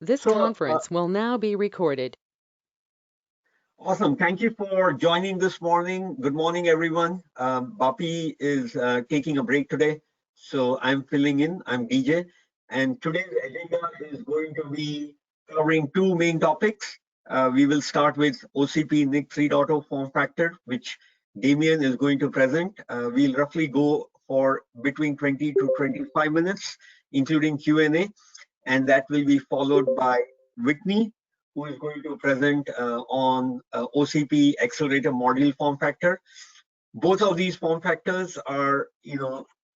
This So, conference will now be recorded. Awesome. Thank you for joining this morning. Good morning, everyone. Bapi is taking a break today, so I'm filling in. I'm DJ, and today's agenda is going to be covering two main topics. We will start with OCP NIC 3.0 form factor, which Damien is going to present. We'll roughly go for between 20 to 25 minutes, including Q&A, and that will be followed by Whitney, who is going to present on OCP accelerator module form factor. Both of these form factors are,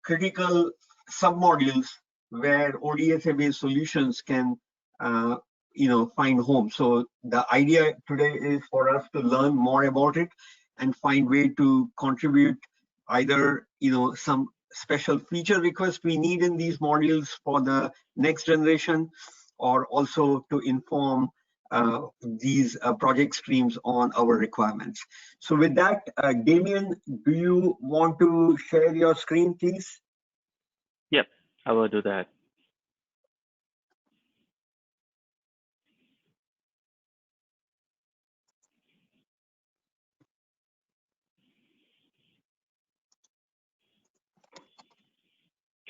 critical submodules where ODSA-based solutions can, find home. So the idea today is for us to learn more about it and find way to contribute either, some special feature requests we need in these modules for the next generation, or also to inform these project streams on our requirements. So with that, Damien, do you want to share your screen, please? Yep, I will do that.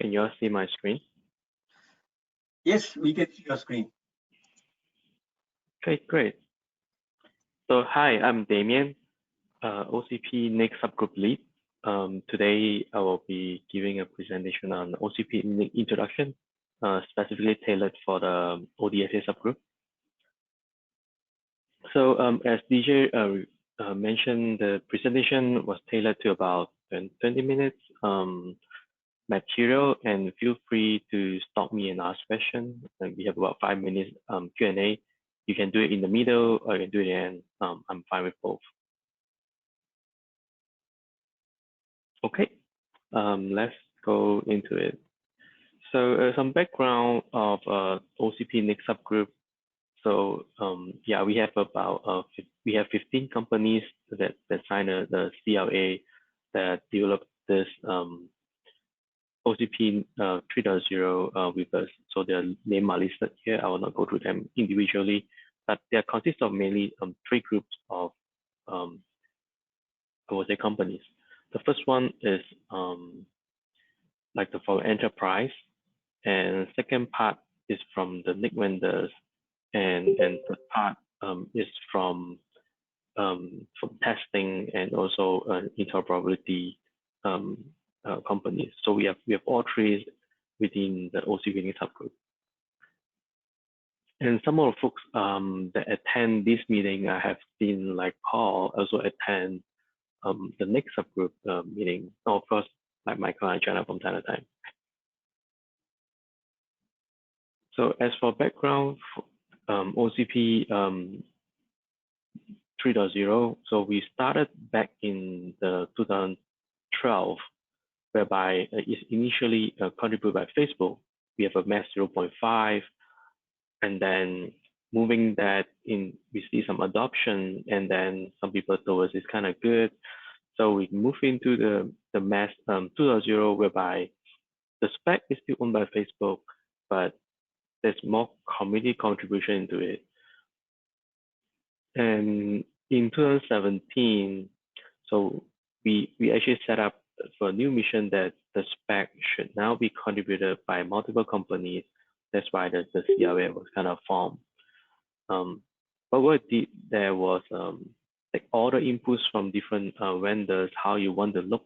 Can you all see my screen? Yes, we can see your screen. Okay, great. So hi, I'm Damien, OCP NIC subgroup lead. Today, I will be giving a presentation on OCP NIC introduction, specifically tailored for the ODSA subgroup. So as DJ mentioned, the presentation was tailored to about 20 minutes material, and feel free to stop me and ask questions. And we have about 5 minutes Q&A. You can do it in the middle or you can do it in the end. I'm fine with both. Okay, let's go into it. So some background of OCP NIC subgroup. So yeah, we have about 15 companies that signed the CLA that developed this OCP 3.0 with us. So their names are listed here. I will not go through them individually, but they consist of mainly 3 groups of I would say companies. The first one is like for enterprise, and second part is from the NIC vendors, and third part is from testing and also interoperability companies. So we have all 3 within the OCP NIC subgroup. And some of the folks that attend this meeting, I have seen like Paul also attend the NIC subgroup meeting. Of course, like Michael and Jenna from time to time. So as for background, OCP 3.0, so we started back in the 2012, whereby it's initially contributed by Facebook. We have a mass 0.5, and then moving that in, we see some adoption, and then some people told us it's kind of good. So we move into the mass 2.0, whereby the spec is still owned by Facebook, but there's more community contribution into it. And in 2017, so we actually set up for a new mission that the spec should now be contributed by multiple companies. That's why the CLA was kind of formed. But what it did there was like all the inputs from different vendors, how you want to look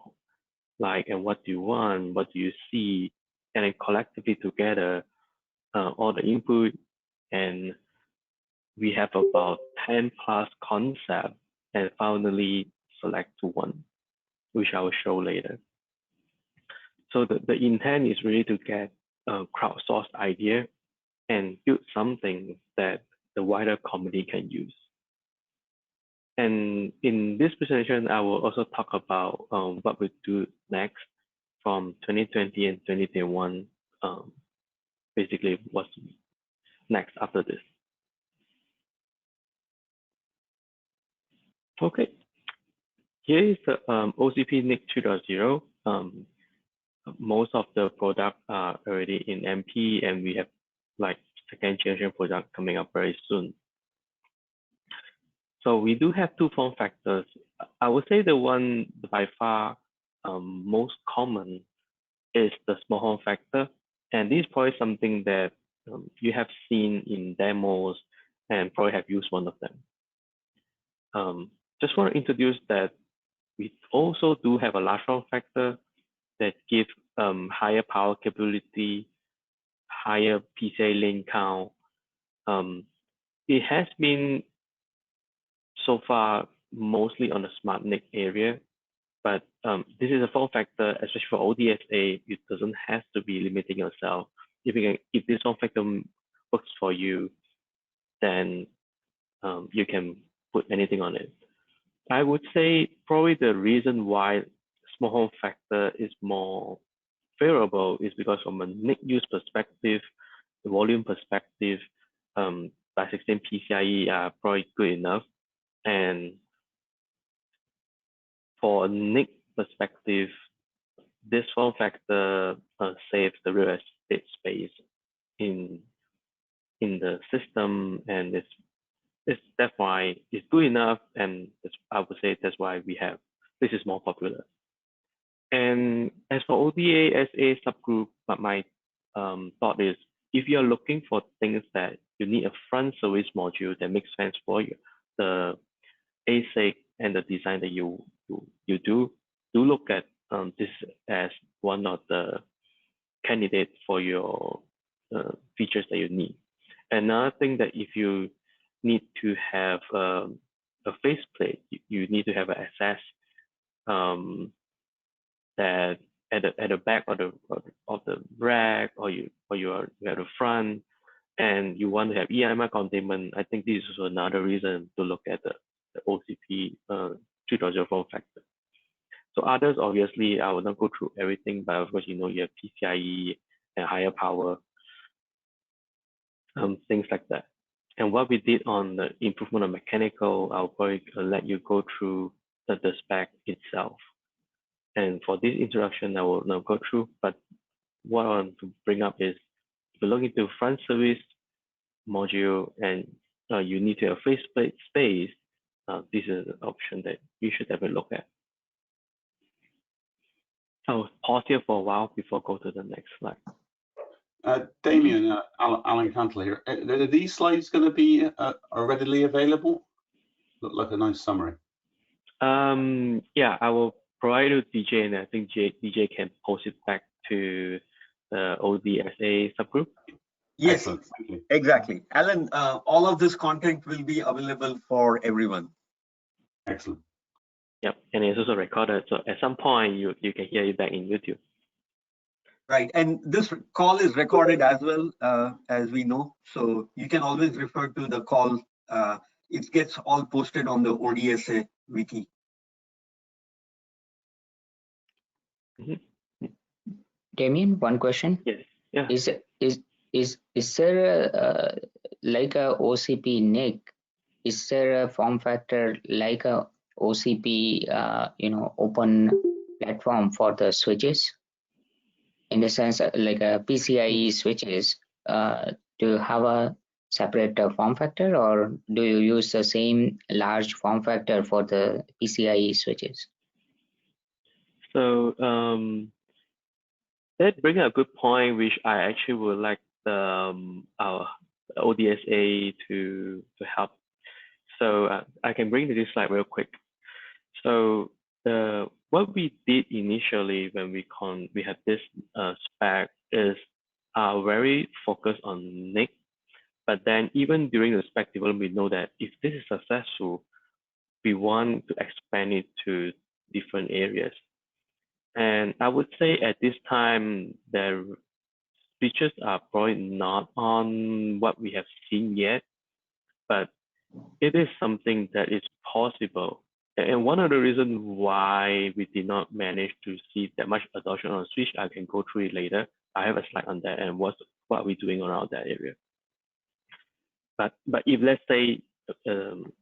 like, and what do you want, what do you see, and then collectively together, all the input, and we have about 10 plus concepts, and finally select to one, which I will show later. So the intent is really to get a crowdsourced idea and build something that the wider community can use. And in this presentation, I will also talk about what we do next from 2020 and 2021, basically what's next after this. Okay, here is the OCP NIC 2.0. Most of the products are already in MP, and we have like second generation product coming up very soon. So we do have two form factors. I would say the one by far most common is the small form factor. And this is probably something that you have seen in demos and probably have used one of them. Just want to introduce that we also do have a large form factor that gives higher power capability, higher PCI lane count. It has been so far mostly on the smart NIC area, but this is a form factor, especially for ODSA. It doesn't have to be limiting yourself. If this form factor works for you, then you can put anything on it. I would say probably the reason why small form factor is more favorable is because from a NIC use perspective, the volume perspective, by 16 PCIe are probably good enough. And for a NIC perspective, this form factor saves the real estate space in the system, and that's why it's good enough, and I would say that's why this is more popular. And as for ODSA subgroup, my thought is, if you're looking for things that you need a front service module that makes sense for you, the ASIC and the design that you do look at this as one of the candidates for your features that you need. Another thing that if you need to have a faceplate, you need to have an access that at the back of the rack, or you are at the front, and you want to have EMI containment. I think this is also another reason to look at the OCP 3.0 form factor. So others, obviously, I will not go through everything, but of course, you have PCIe and higher power, things like that. And what we did on the improvement of mechanical, I'll probably let you go through the spec itself. And for this introduction, I will not go through, but what I want to bring up is, if you look into front service module and you need to have faceplate space, this is an option that you should have a look at. I'll pause here for a while before I go to the next slide. Damien, Alan Cantle here. Are these slides going to be readily available? Look like a nice summary. Yeah, I will provide it to DJ, and I think DJ can post it back to the ODSA subgroup. Yes, exactly. Alan, all of this content will be available for everyone. Excellent. Yep, and it's also recorded, so at some point you can hear it back in YouTube. Right, and this call is recorded as well, as we know, so you can always refer to the call. It gets all posted on the ODSA wiki. Damien, one question. Yes. Yeah. Is there like a OCP NIC? Is there a form factor like a OCP open platform for the switches? In the sense like a PCIe switches, do you have a separate form factor, or do you use the same large form factor for the PCIe switches? So that brings a good point, which I actually would like our ODSA to help. So I can bring to this slide real quick. So what we did initially when we had this spec is very focused on NIC, but then even during the spec development, we know that if this is successful, we want to expand it to different areas. And I would say at this time, the features are probably not on what we have seen yet, but it is something that is possible. And one of the reasons why we did not manage to see that much adoption on switch, I can go through it later. I have a slide on that and what are we doing around that area. But if let's say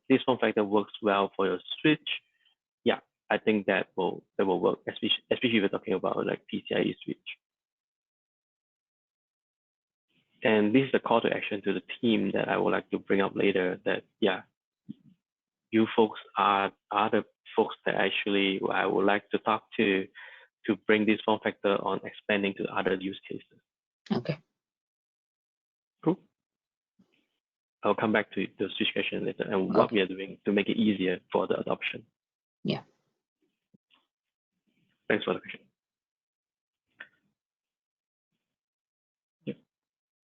this form factor works well for your switch, yeah, I think that will work, especially if you're talking about like PCIe switch. And this is a call to action to the team that I would like to bring up later, that yeah, you folks are the folks that actually I would like to talk to bring this form factor on expanding to other use cases. Okay. Cool. I'll come back to the switch question later and what we are doing to make it easier for the adoption. Yeah. Thanks for the question. Yeah.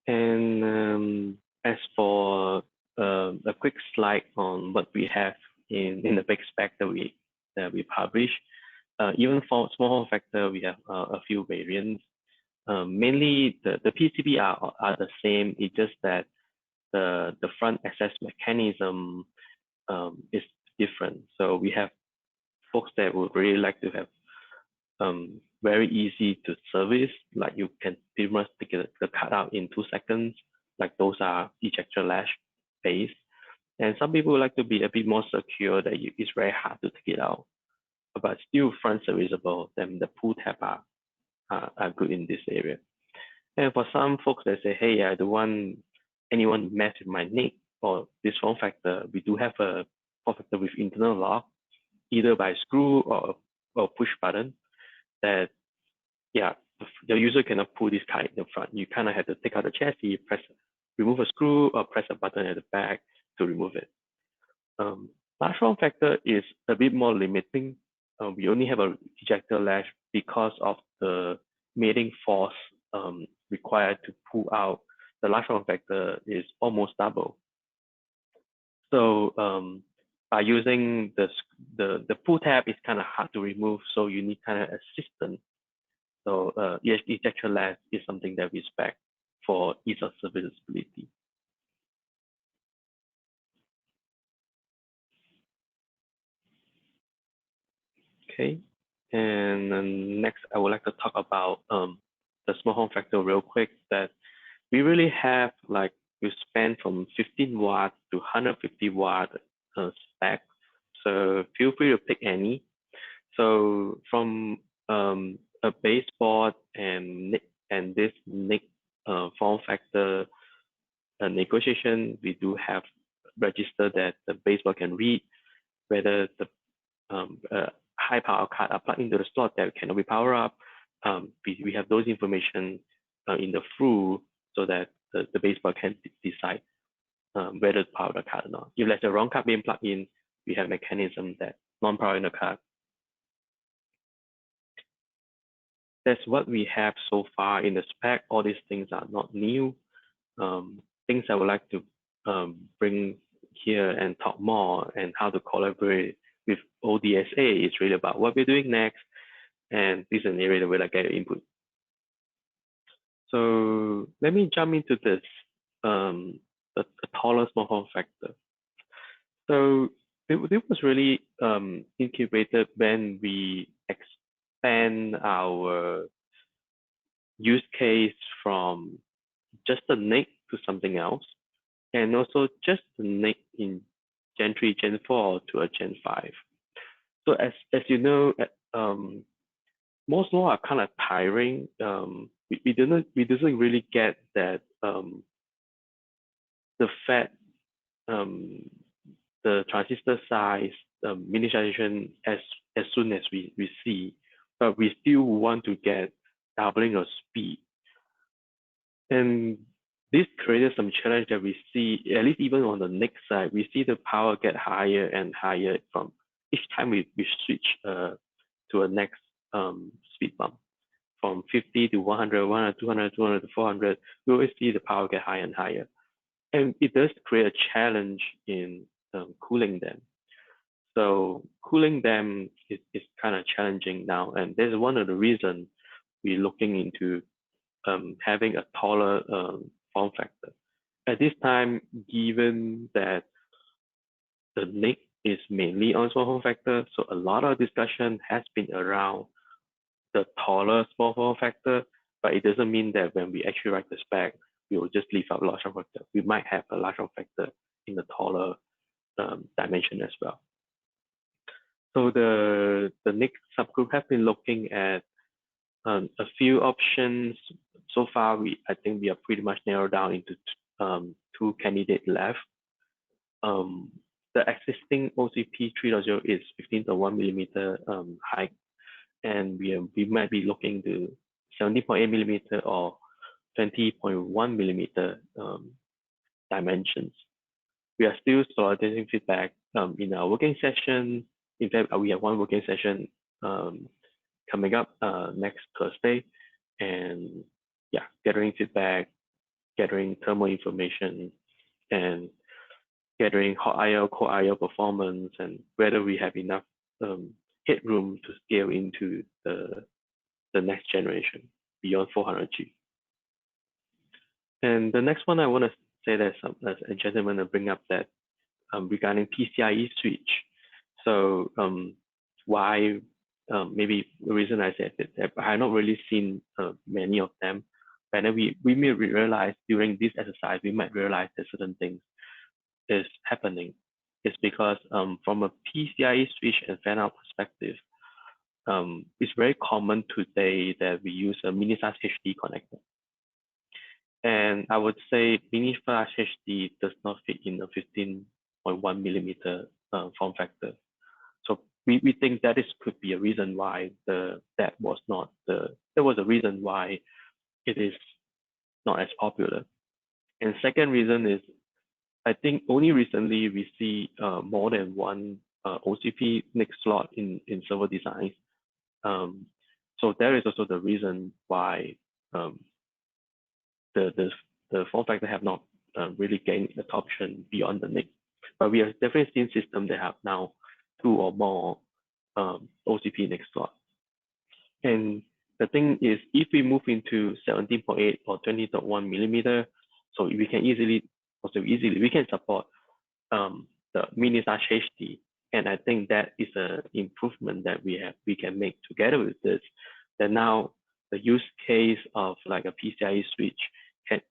And as for a quick slide on what we have in the big spec that we publish, even for small form factor, we have a few variants. Mainly the PCB are the same. It's just that the front access mechanism is different. So we have folks that would really like to have very easy to service, like you can pretty much take the card out in 2 seconds, like those are ejector latch based. And some people would like to be a bit more secure, that it's very hard to take it out, but still front serviceable. Then the pull tab are good in this area. And for some folks that say, hey, I don't want anyone to mess with my NIC or this form factor, we do have a form factor with internal lock, either by screw or push button, that yeah, the user cannot pull this card in the front. You kind of have to take out the chassis, remove a screw, or press a button at the back to remove it. Large form factor is a bit more limiting. We only have a ejector latch because of the mating force required to pull out. The large form factor is almost double. So by using the pull tab, is kind of hard to remove, so you need kind of assistance. So ejector latch is something that we spec for ease of serviceability. Okay, and then next I would like to talk about the small form factor real quick. That we really have, like, we span from 15 watt to 150 watt spec. So feel free to pick any. So from a baseboard and this NIC form factor negotiation, we do have register that the baseboard can read, whether the high power card are plugged into the slot that cannot be powered up. We have those information in the through, so that the baseboard can decide whether to power the card or not. If there's a wrong card being plugged in, we have mechanism that non-powering the card. That's what we have so far in the spec. All these things are not new. Things I would like to bring here and talk more, and how to collaborate with ODSA is really about what we're doing next. And this is an area where I get your input. So let me jump into this, a taller small form factor. So it was really incubated when we expand our use case from just a NIC to something else, and also just the NIC in Gen 3, Gen 4 to a Gen 5. So as you know, most law are kind of tiring. We doesn't really get that the FET, the transistor size, miniaturization as soon as we see, but we still want to get doubling of speed. And this created some challenge that we see, at least even on the NIC side, we see the power get higher and higher from each time we switch to a next speed bump. From 50 to 100, 100, 200, 200 to 400, we always see the power get higher and higher. And it does create a challenge in cooling them. So cooling them is kind of challenging now. And there's one of the reasons we're looking into having a taller form factor. At this time, given that the NIC is mainly on small form factor, so a lot of discussion has been around the taller small form factor, but it doesn't mean that when we actually write the spec, we will just leave out large form factor. We might have a large form factor in the taller dimension as well. So the NIC subgroup have been looking at a few options. so far, I think we are pretty much narrowed down into 2 candidates left. The existing OCP 3.0 is 15.1 millimeter height, and we might be looking to 17.8 millimeter or 20.1 millimeter dimensions. We are still soliciting feedback in our working session. In fact, we have one working session coming up next Thursday, and yeah, gathering feedback, gathering thermal information, and gathering hot IO, cold IO performance, and whether we have enough headroom to scale into the next generation beyond 400G. And the next one I want to say that as a gentleman to bring up that regarding PCIe switch. So why maybe the reason I said that I have not really seen many of them, but then we may realize during this exercise we might realize that certain things is happening. It's because from a PCIe switch and fan out perspective, it's very common today that we use a mini flash HD connector. And I would say mini flash HD does not fit in a 15.1 millimeter form factor. So we think that could be a reason why there was a reason why it is not as popular. And second reason is, I think only recently we see more than one OCP NIC slot in server designs. So there is also the reason why the form factor have not really gained adoption beyond the NIC. But we have definitely seen systems that have now 2 or more OCP NIC slots. And the thing is, if we move into 17.8 or 20.1 millimeter, so we can support the mini flash HD. And I think that is an improvement that we can make together with this. That now the use case of like a PCIe switch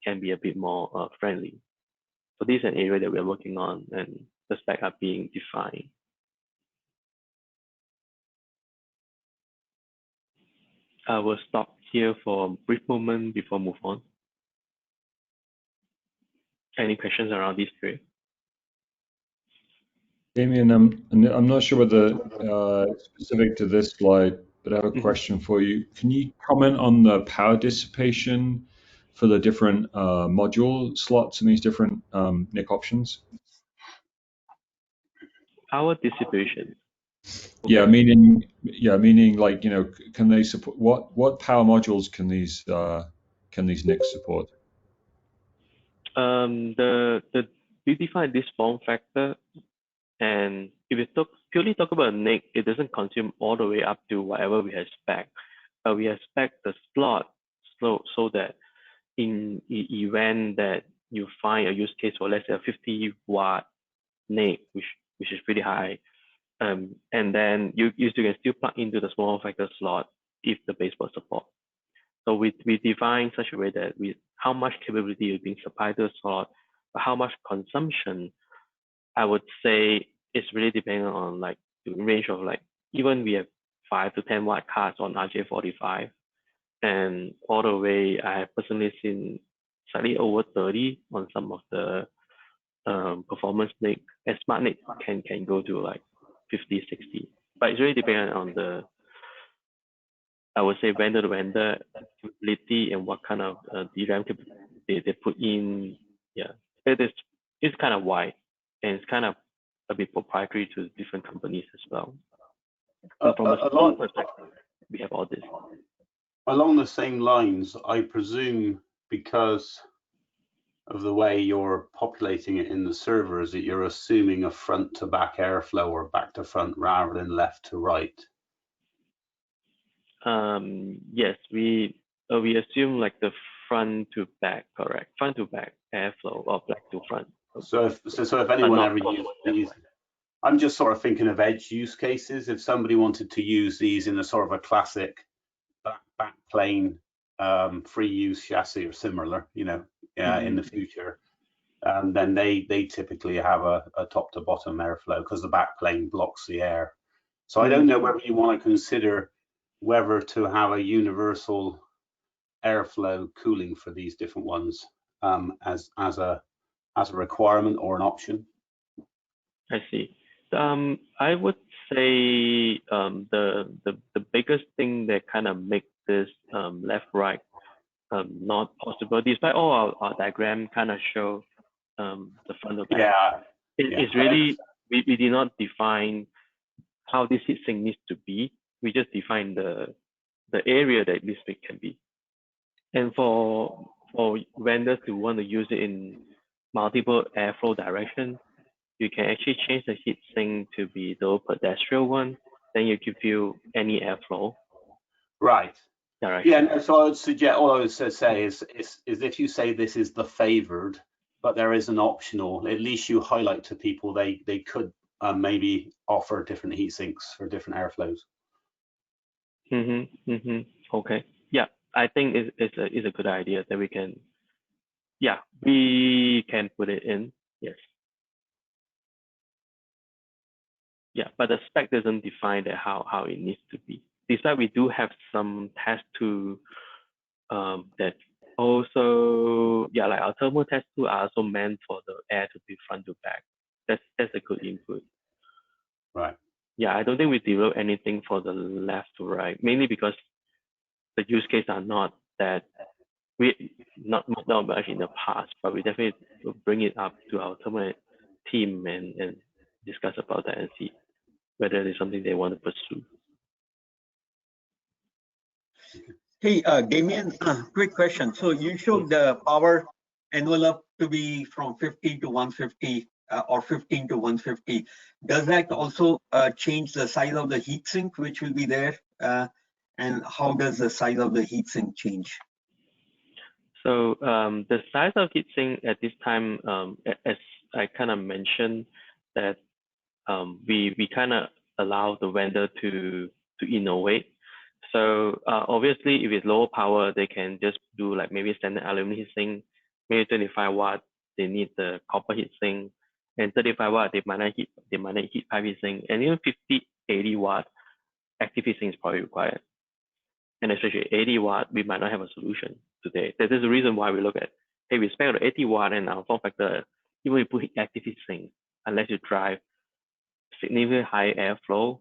can be a bit more friendly. So this is an area that we're working on, and the specs are being defined. I will stop here for a brief moment before move on. Any questions around these three? Damien, I'm not sure whether specific to this slide, but I have a question for you. Can you comment on the power dissipation for the different module slots in these different NIC options? Power dissipation. Okay. Yeah, meaning like, you know, can they support what power modules can these NICs support? We define this form factor, and if we purely talk about NIC, it doesn't consume all the way up to whatever we have spec. But we have spec the slot so that in the event that you find a use case for, let's say, a 50-watt NIC, which is pretty high, and then you can still plug into the small factor slot if the baseboard support. So we define such a way that how much capability is being supplied to the slot, but how much consumption, I would say it's really depending on like the range of like, even we have 5 to 10 watt cards on RJ45, and all the way I have personally seen slightly over 30 on some of the performance NIC, and smart NIC can go to like 50, 60, but it's really dependent on the, I would say, vendor to vendor capability and what kind of DRAM they put in. Yeah, it's kind of wide, and it's kind of a bit proprietary to different companies as well. But from a support perspective, we have all this. Along the same lines, I presume because of the way you're populating it in the servers, that you're assuming a front to back airflow or back to front rather than left to right. Yes, we assume like the front to back, correct? Front to back airflow or back to front. So if anyone ever used these, I'm just sort of thinking of edge use cases. If somebody wanted to use these in a sort of a classic back plane free use chassis or similar, you know, in the future, then they typically have a top to bottom airflow because the back plane blocks the air. So I don't know whether you want to consider whether to have a universal airflow cooling for these different ones as a requirement or an option? I see. I would say the biggest thing that kind of make this left right not possible, despite all our diagram kind of show the front or back. Yeah, It's really we did not define how this heat sink needs to be. We just define the area that this sink can be. And for vendors who want to use it in multiple airflow direction, you can actually change the heat sink to be the pedestrian one. Then you give you any airflow. Right. Direction. Yeah. No, so I would suggest, all I would say is if you say this is the favored, but there is an optional, at least you highlight to people they could maybe offer different heat sinks for different airflows. Okay. Yeah, I think it's a good idea that we can. Yeah, we can put it in. Yes. Yeah, but the spec doesn't define that how it needs to be. Despite we do have some test tool that also, yeah, like our thermal test tool are also meant for the air to be front to back. That's a good input. Right. Yeah, I don't think we develop anything for the left to right, mainly because the use case are not that not much in the past, but we definitely will bring it up to our thermal team and discuss about that and see whether it's something they want to pursue. Hey, Damien, quick question. So you showed the power envelope to be from 50 to 150 or 15 to 150. Does that also change the size of the heat sink which will be there? And how does the size of the heat sink change? So the size of heat sink at this time, as I kind of mentioned, that we kind of allow the vendor to innovate. So obviously, if it's lower power, they can just do like maybe standard aluminum heat sink, maybe 25 watt. They need the copper heat sink, and 35 watt they might not heat pipe heat sink, and even 50, 80 watt active heat sink is probably required. And especially 80 watt, we might not have a solution today. That is the reason why we look at, hey, we spec the 80 watt and our form factor, even if you put active heat sink, unless you drive significantly high airflow,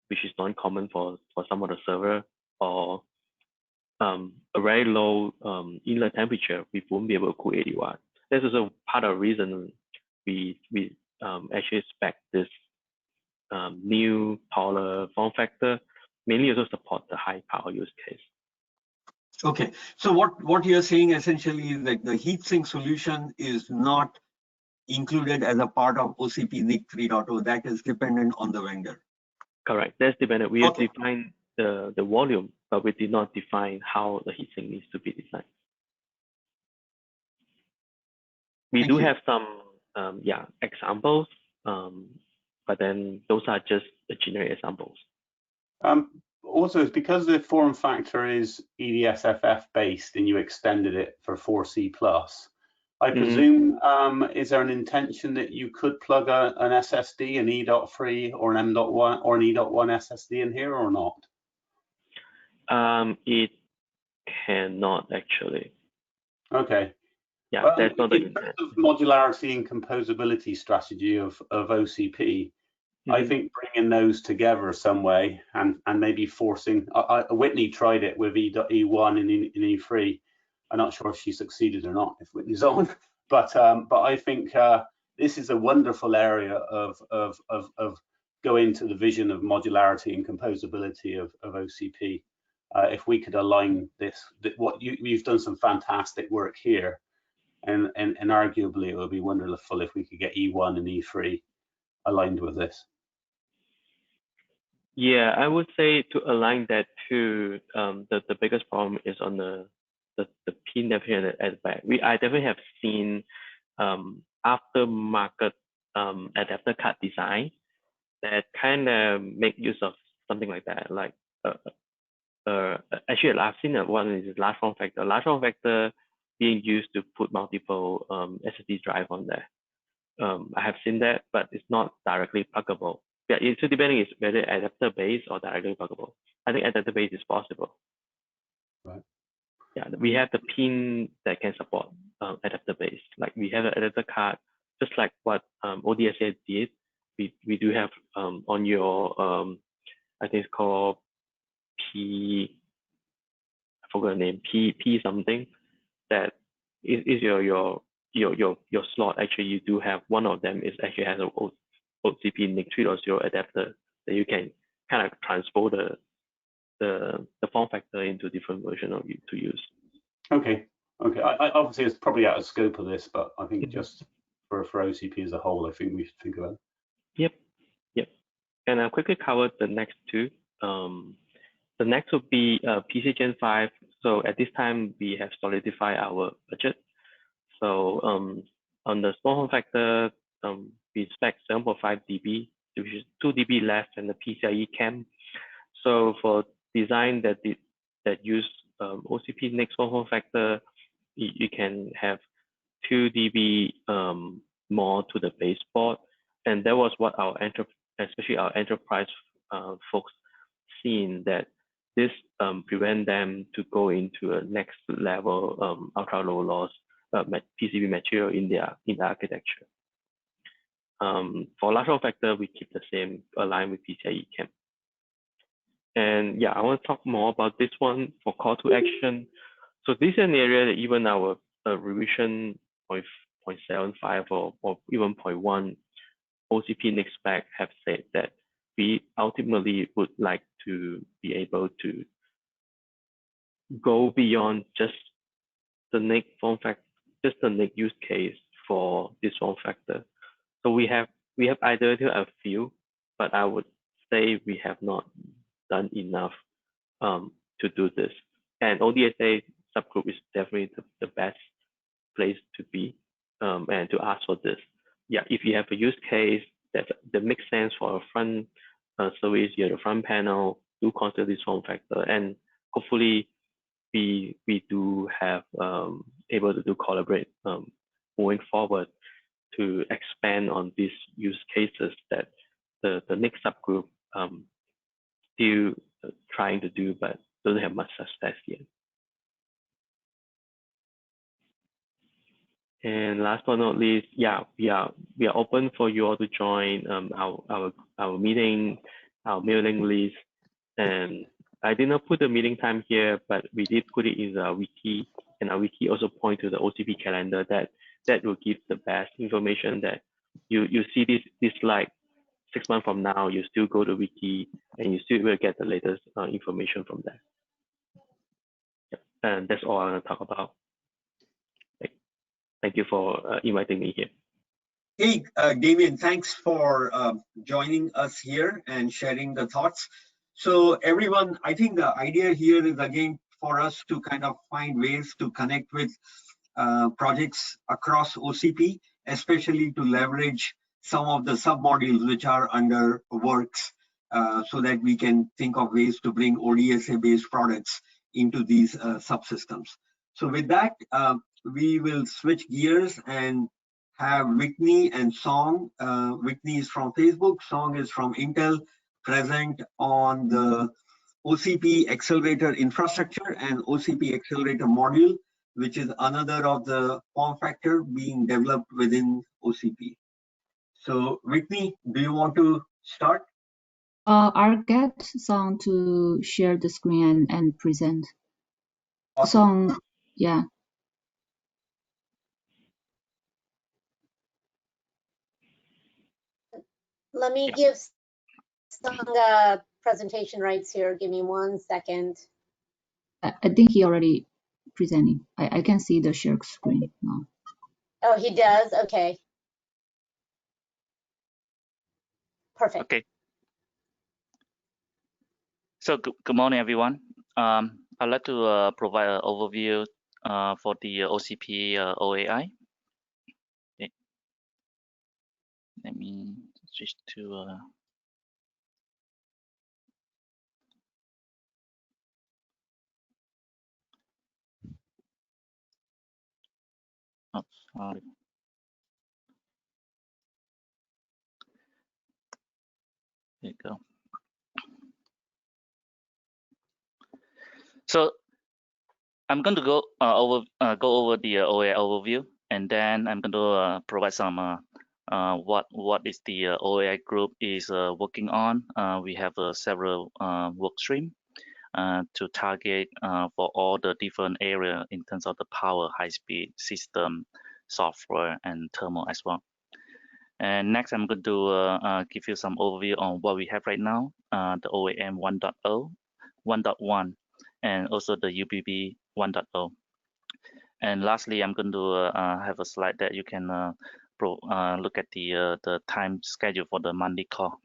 which is non-common for some of the server, or a very low inlet temperature, we won't be able to cool 80 watt. That's also part of the reason we actually spec this new taller form factor, mainly also support the high power use case. Okay, so what you're saying essentially is that the heatsink solution is not included as a part of OCP NIC 3.0. That is dependent on the vendor. Correct. That's dependent. We have defined the volume, but we did not define how the heatsink needs to be designed. We do have some examples, but then those are just the generic examples. Also, because the form factor is EDSFF based and you extended it for 4C+, I presume, is there an intention that you could plug an SSD, an E.3 or an M.1 or an E.1 SSD in here or not? It cannot actually. Okay. Yeah, well, that's not the in terms of modularity and composability strategy of OCP, I think bringing those together some way and maybe forcing. Whitney tried it with E.1 and in E3. I'm not sure if she succeeded or not, if Whitney's on, but I think this is a wonderful area of going to the vision of modularity and composability of OCP. If we could align this, you've done some fantastic work here, and arguably it would be wonderful if we could get E1 and E3 aligned with this. Yeah, I would say to align that to the biggest problem is on the pin definition at the back. I definitely have seen aftermarket adapter card design that kind of make use of something like that. Like actually, I've seen one is large form factor. Large form factor being used to put multiple SSD drive on there. I have seen that, but it's not directly pluggable. Yeah, it's depending is whether adapter based or directly pluggable. I think adapter based is possible. Right. yeah, we have the pin that can support adapter base. Like we have an adapter card, just like what ODSA did. We do have on your I think it's called P, I forgot the name, P something, that is your slot. Actually, you do have one of them is actually has a OCP NIC 3.0 adapter that you can kind of transpose the form factor into different version of you to use. Okay. Okay. I obviously it's probably out of scope of this, but I think just for OCP as a whole, I think we should think about it. Yep. Yep. And I'll quickly cover the next two. The next would be PC Gen 5. So at this time, we have solidified our budget. So on the small form factor, we expect 7.5 dB, which is 2 dB less than the PCIe CAM. So for design that use OCP NIC small form factor, you can have 2 dB more to the baseboard, and that was what our especially our enterprise folks seen, that this prevent them to go into a next level ultra low loss PCB material in the architecture. For large form factor, we keep the same, aligned with PCIe CAM. And yeah, I want to talk more about this one for call to action. So this is an area that even our revision 0.75 or even 0.1 OCP NIC spec have said that we ultimately would like to be able to go beyond just the NIC form factor, just the NIC use case for this form factor. So we have identified a few, but I would say we have not done enough to do this. And ODSA subgroup is definitely the best place to be and to ask for this. Yeah, if you have a use case that makes sense for a front service, you have a front panel, do consider this form factor, and hopefully we do have able to do collaborate moving forward to expand on these use cases that the NIC subgroup still trying to do, but doesn't have much success yet. And last but not least, yeah, we are open for you all to join our meeting, our mailing list. And I did not put the meeting time here, but we did put it in the wiki, and our wiki also point to the OCP calendar that will give the best information. That you see this slide 6 months from now, you still go to wiki and you still will get the latest information from there. Yep. And that's all I want to talk about. Thank you for inviting me here. Hey, Damien, thanks for joining us here and sharing the thoughts. So everyone, I think the idea here is again for us to kind of find ways to connect with projects across OCP, especially to leverage some of the submodules which are under works so that we can think of ways to bring ODSA-based products into these subsystems. So with that, we will switch gears and have Whitney and Song. Whitney is from Facebook, Song is from Intel, present on the OCP accelerator infrastructure and OCP accelerator module, which is another of the form factor being developed within OCP. So Whitney, do you want to start? I'll get Song to share the screen and present. Awesome. Song, yeah. Let me give Song presentation rights here. Give me 1 second. I think he already presenting. I can see the share screen now. Oh, he does? Okay. Perfect. Okay. So good morning, everyone. I'd like to provide an overview for the OCP OAI. Okay. Let me switch to oh, sorry. There you go. So I'm going to go over the OAI overview, and then I'm going to provide some what is the OAI group is working on. We have several work stream to target for all the different area in terms of the power, high speed, system, software, and thermal as well. And next, I'm going to give you some overview on what we have right now, the OAM 1.0, 1.1, and also the UBB 1.0. And lastly, I'm going to have a slide that you can look at the time schedule for the Monday call.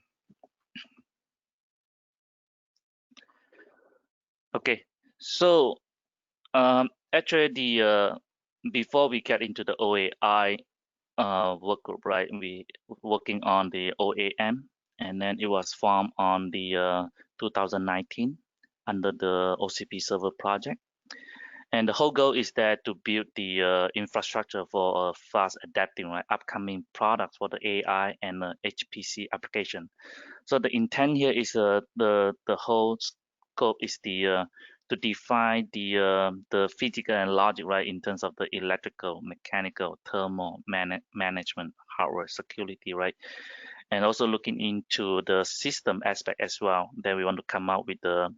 Okay, so actually before we get into the OAI work group, right? We working on the OAM, and then it was formed on the 2019 under the OCP server project. And the whole goal is that to build the infrastructure for a fast adapting, right, upcoming products for the AI and HPC application. So the intent here is the whole scope is to define the physical and logic, right, in terms of the electrical, mechanical, thermal management, hardware security, right, and also looking into the system aspect as well. Then we want to come out with the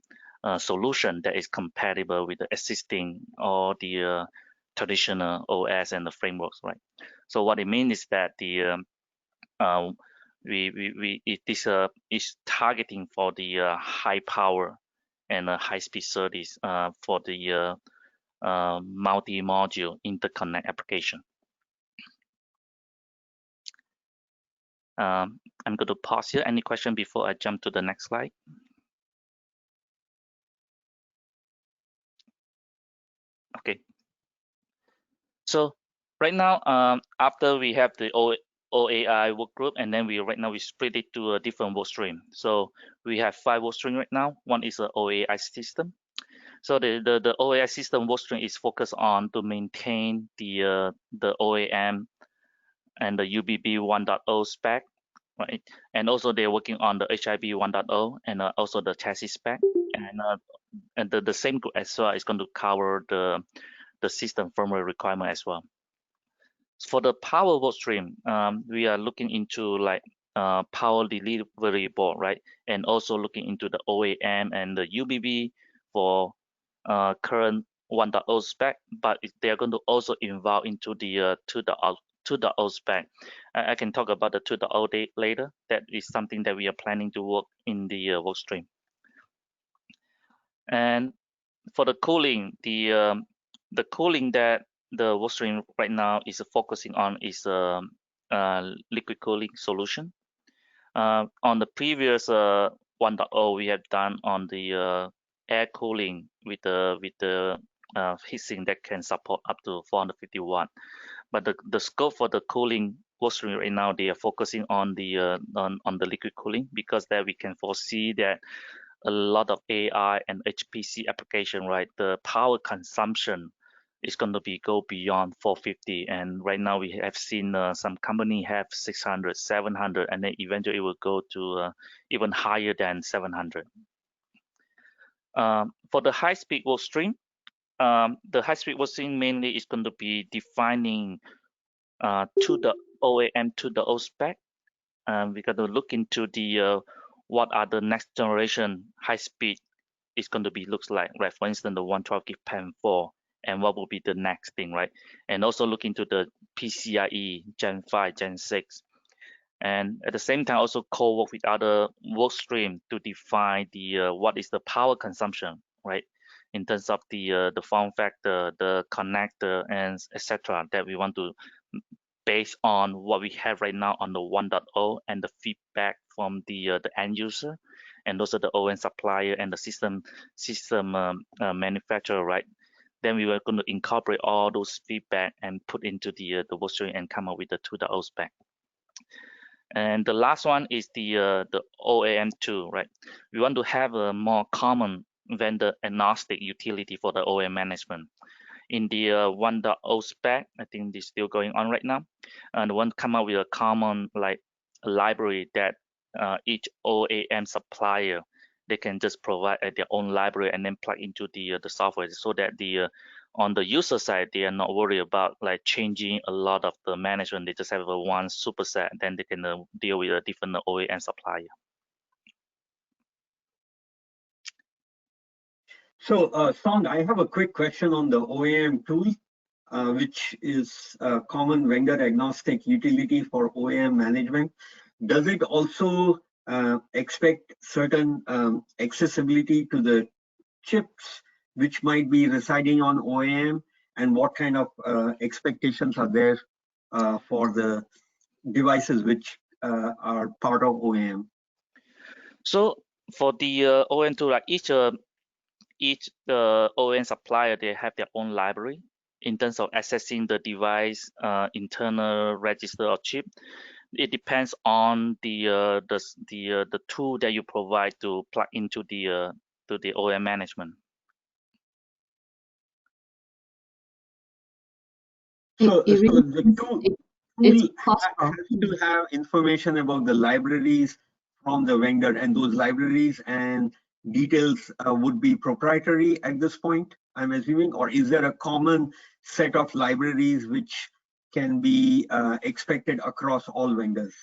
solution that is compatible with the existing or the traditional OS and the frameworks, right? So what it means is that the it is targeting for the high power and high speed service for the multi-module interconnect application. I'm going to pause here. Any question before I jump to the next slide? Okay. So right now, after we have the OAI work group, and then right now we split it to a different work stream. So we have 5 work streams right now. One is the OAI system. So the OAI system work stream is focused on to maintain the OAM and the UBB 1.0 spec, right? And also they're working on the HIB 1.0 and also the chassis spec. And the same group as well is going to cover the system firmware requirement as well. For the power work stream, we are looking into like power delivery board, right? And also looking into the OAM and the UBB for current 1.0 spec, but they are going to also involve into the 2.0 spec. I can talk about the 2.0 later. That is something that we are planning to work in the work stream. And for the cooling, the cooling that the work stream right now is focusing on is liquid cooling solution. On the previous 1.0, we have done on the air cooling with the heatsink that can support up to 450 watt. But the scope for the cooling work stream right now, they are focusing on the liquid cooling, because there we can foresee that a lot of AI and HPC application, right? The power consumption is going to go beyond 450, and right now we have seen some company have 600, 700, and then eventually it will go to even higher than 700. For the high-speed work stream, the high-speed work stream mainly is going to be defining to the OAM 2.0 spec. We're going to look into the what are the next generation high-speed is going to be looks like, right? For instance, the 112 gig PAM4, and what will be the next thing, right? And also look into the PCIe Gen 5, Gen 6. And at the same time, also co-work with other work stream to define the what is the power consumption, right? In terms of the form factor, the connector, and etc. that we want to, based on what we have right now on the 1.0 and the feedback from the end user, and also the OEM supplier and the system manufacturer, right? Then we were going to incorporate all those feedback and put into the work stream and come up with the 2.0 spec. And the last one is the OAM2, right? We want to have a more common vendor agnostic utility for the OEM management. In the 1.0 spec, I think this is still going on right now, and want to come up with a common like library that each OAM supplier, they can just provide their own library and then plug into the software, so that the on the user side, they are not worried about like changing a lot of the management. They just have a one superset, then they can deal with a different OEM supplier. So, Song, I have a quick question on the OEM tool, which is a common vendor agnostic utility for OEM management. Does it also expect certain accessibility to the chips which might be residing on OEM, and what kind of expectations are there for the devices which are part of OEM? So for the OEM tool, like each OEM supplier, they have their own library in terms of accessing the device internal register or chip. It depends on the tool that you provide to plug into the OEM management. So, It really the tool it's has possible. to have information about the libraries from the vendor, and those libraries and details would be proprietary at this point, I'm assuming, or is there a common set of libraries which can be expected across all vendors?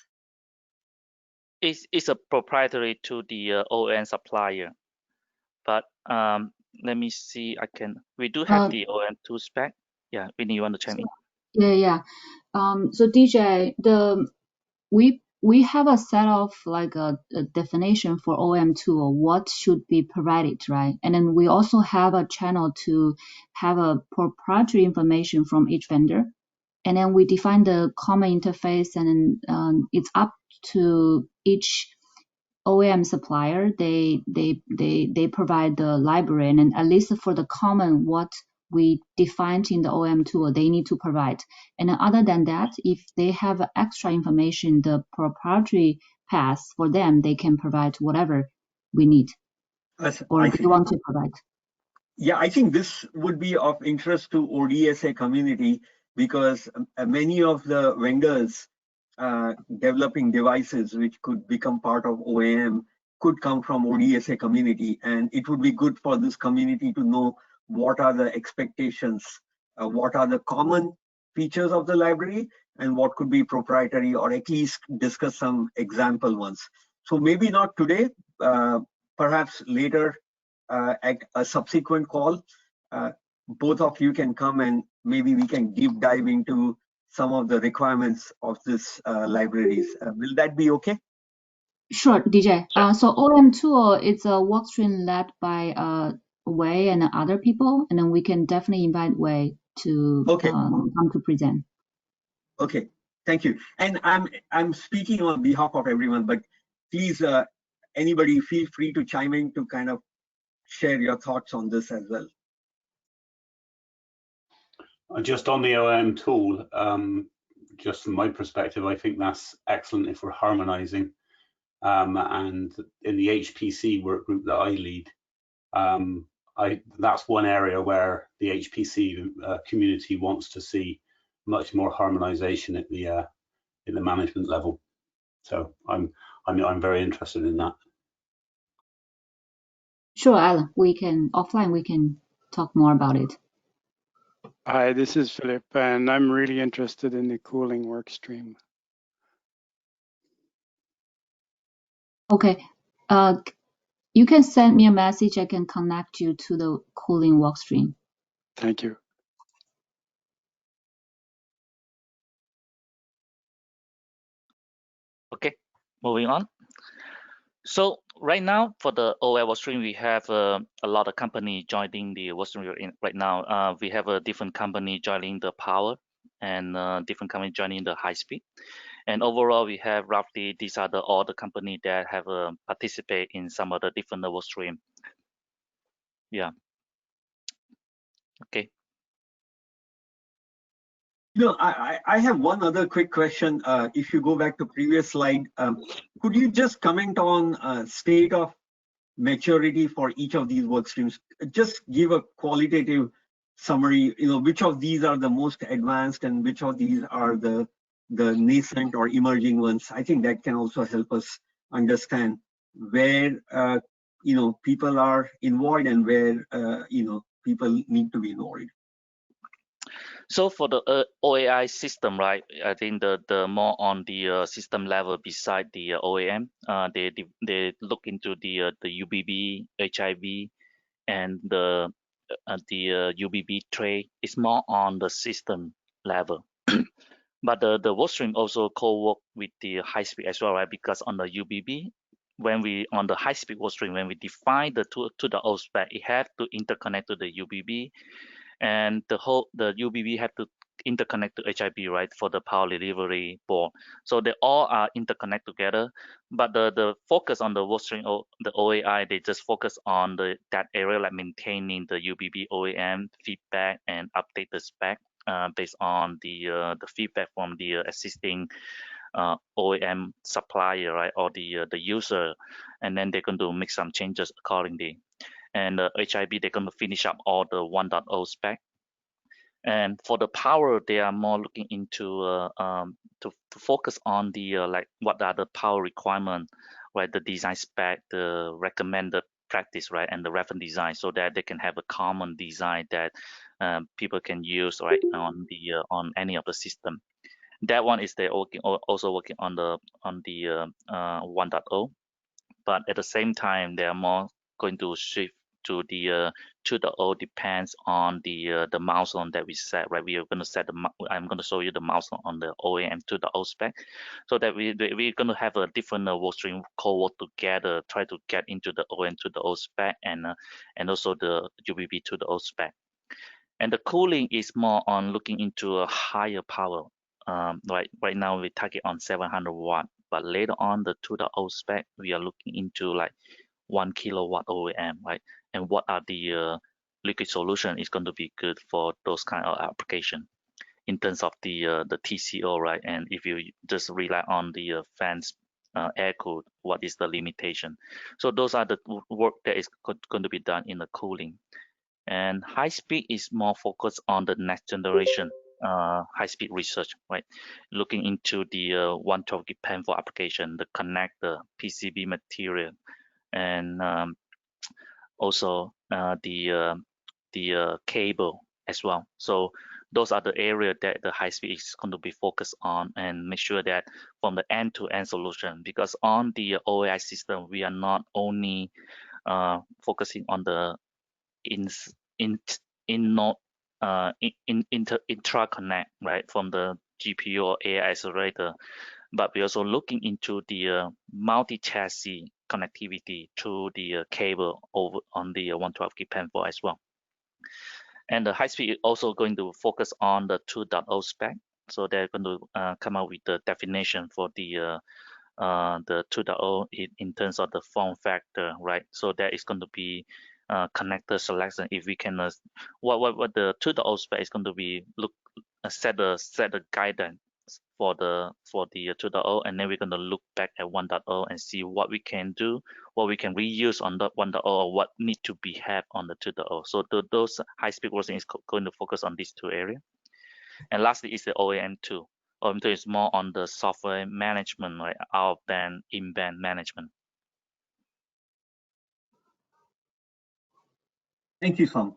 It's a proprietary to the OEM supplier, but let me see. We do have the OEM tool spec. Yeah, Winnie, you want to chime in? Yeah. So DJ, we have a set of like a definition for OEM tool, what should be provided, right? And then we also have a channel to have a proprietary information from each vendor. And then we define the common interface, and then it's up to each OEM supplier. They provide the library, and then at least for the common what we defined in the OEM tool, they need to provide. And then other than that, if they have extra information, the proprietary path for them, they can provide whatever we need or they want to provide. Yeah, I think this would be of interest to ODSA community, because many of the vendors developing devices which could become part of OEM could come from ODSA community, and it would be good for this community to know what are the expectations, what are the common features of the library, and what could be proprietary, or at least discuss some example ones. So maybe not today, perhaps later at a subsequent call, both of you can come and maybe we can deep dive into some of the requirements of this libraries. Will that be okay? Sure, DJ. Sure. So OEM tool, it's a workstream led by Wei and other people, and then we can definitely invite Wei to come to present. Okay, thank you. And I'm speaking on behalf of everyone, but please, anybody feel free to chime in to kind of share your thoughts on this as well. Just on the OEM tool, just from my perspective, I think that's excellent if we're harmonizing. And in the HPC work group that I lead, that's one area where the HPC community wants to see much more harmonization at the in the management level. So I'm very interested in that. Sure, Alan. We can offline. We can talk more about it. Hi, this is Philip, and I'm really interested in the cooling work stream. Okay. You can send me a message. I can connect you to the cooling work stream. Thank you. Okay, moving on. So right now for the OL workstream, we have a lot of company joining the workstream right now. We have a different company joining the power, and different company joining the high speed. And overall, we have roughly these are all the company that have participate in some of the different workstream. Yeah. Okay. You know, I have one other quick question. If you go back to previous slide, could you just comment on state of maturity for each of these work streams? Just give a qualitative summary, you know, which of these are the most advanced and which of these are the nascent or emerging ones. I think that can also help us understand where, you know, people are involved and where, you know, people need to be involved. So for the OAI system, right? I think the more on the system level beside the OAM, they look into the UBB, HIV, and the UBB tray. It's more on the system level. But the workstream also co-work with the high speed as well, right? Because on the UBB, when we on the high speed workstream, when we define the 2.0 spec, it have to interconnect to the UBB, and the UBB have to interconnect to HIB, right, for the power delivery board. So they all are interconnect together. But the focus on the workstream, the OAI, they just focus on that area, like maintaining the UBB OAM feedback and update the spec based on the feedback from the existing OEM supplier, right, or the user, and then they're going to make some changes accordingly. And HIB, they're going to finish up all the 1.0 spec. And for the power, they are more looking into to focus on the like what are the power requirement, right? The design spec, the recommended practice, right, and the reference design, so that they can have a common design that people can use, right, on any of the system. That one is they're also working on the 1.0, but at the same time they are more going to shift to the 2.0, depends on the milestone that we set, right? We are going to set I'm going to show you the milestone on the OAM 2.0 spec, so that we're going to have a different work stream co-work together, try to get into the OAM 2.0 spec and also the UBB 2.0 spec. And the cooling is more on looking into a higher power. Right now we target on 700 watt, but later on the 2.0 spec we are looking into like 1 kilowatt OEM, right? And what are the liquid solution is going to be good for those kind of application in terms of the TCO, right? And if you just rely on the fans air cooled, what is the limitation? So those are the work that is going to be done in the cooling. And high speed is more focused on the next generation high speed research, right? Looking into the 112 gig PAM4 application, the connector, PCB material, and also the cable as well. So those are the area that the high speed is going to be focused on, and make sure that from the end-to-end solution, because on the OAI system we are not only focusing on the intra-connect, right, from the GPU or AI accelerator, but we're also looking into the multi-chassis connectivity through the cable over on the 112 gig PAM4 as well. And the high speed is also going to focus on the 2.0 spec, so they're going to come up with the definition for the 2.0 in terms of the form factor, right? So that is going to be connector selection. If we can, what the 2.0 spec is going to be set the guidance for the 2.0, and then we're going to look back at 1.0 and see what we can do, what we can reuse on the 1.0, or what need to be have on the 2.0. So those high speed working is going to focus on these two areas. And lastly is the OAM2. OAM2 is more on the software management, right? Out band, in band management. Thank you, Song.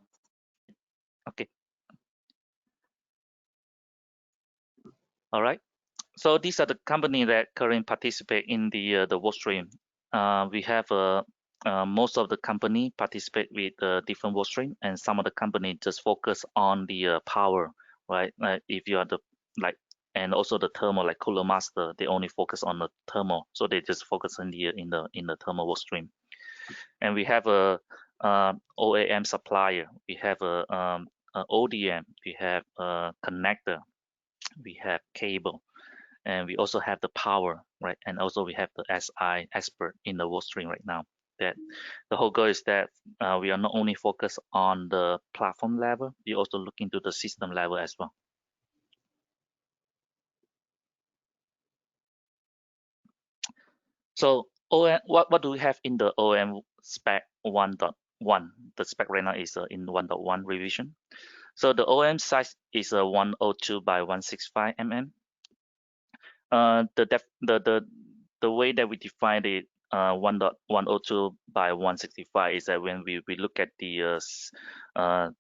Okay. All right. So these are the company that currently participate in the work stream. We have most of the company participate with different work stream, and some of the company just focus on the power, right? If you are the and also the thermal, like Cooler Master, they only focus on the thermal, so they just focus on in the thermal work stream. And we have a OAM supplier, we have a ODM, we have a connector, we have cable, and we also have the power, right? And also we have the SI expert in the work stream right now. That the whole goal is that we are not only focused on the platform level, we also look into the system level as well. So OM, what do we have in the OM spec 1.1? The spec right now is in 1.1 revision. So the OM size is 102 by 165 mm. The way that we define it 1.102 by 165 is that when we look at the